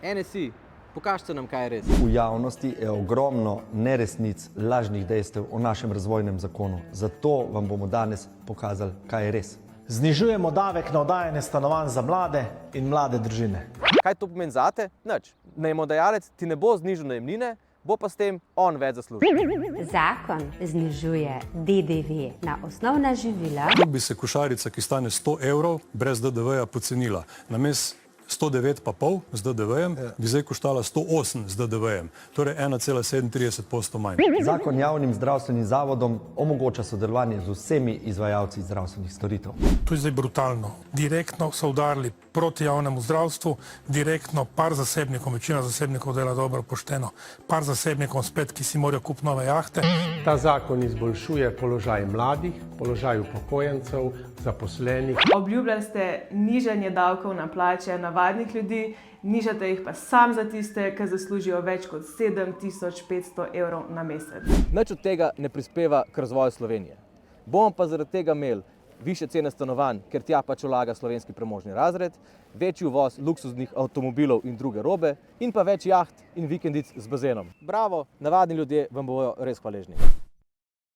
NSI, pokažite nam, kaj je res. V javnosti je ogromno neresnic, lažnih dejstev o našem razvojnem zakonu. Zato vam bomo danes pokazali, kaj je res. Znižujemo davek na oddajanje stanovanj za mlade in mlade družine. Kaj to pomeni zate? Nič. Najemodajalec ti ne bo znižal najemnine, bo pa s tem on več zaslužil. Zakon znižuje DDV na osnovna živila. Kako bi se košarica, ki stane 100 evrov, brez DDV-ja pocenila? Namesto 109,5 z DDV-jem, bi zdaj koštala 108 z DDV-jem, torej 1,37% manj. Zakon javnim zdravstvenim zavodom omogoča sodelovanje z vsemi izvajalci zdravstvenih storitev. To je zdaj brutalno. Direktno so udarili proti javnemu zdravstvu, direktno par zasebnikom, večina zasebnikov dela dobro, pošteno, par zasebnikom spet, ki si morajo kupiti nove jahte. Ta zakon izboljšuje položaj mladih, položaj upokojencev, zaposlenih. Obljubljali ste nižanje davkov na plače navadnih ljudi, nižate jih pa sam za tiste, ki zaslužijo več kot 7500 evrov na mesec. Nič od tega ne prispeva k razvoju Slovenije. Bomo pa zaradi tega imeli višje cene stanovanj, ker tja pač vlaga slovenski premožni razred, večji uvoz luksuznih avtomobilov in druge robe in pa več jaht in vikendic z bazenom. Bravo, navadni ljudje vam bodo res hvaležni.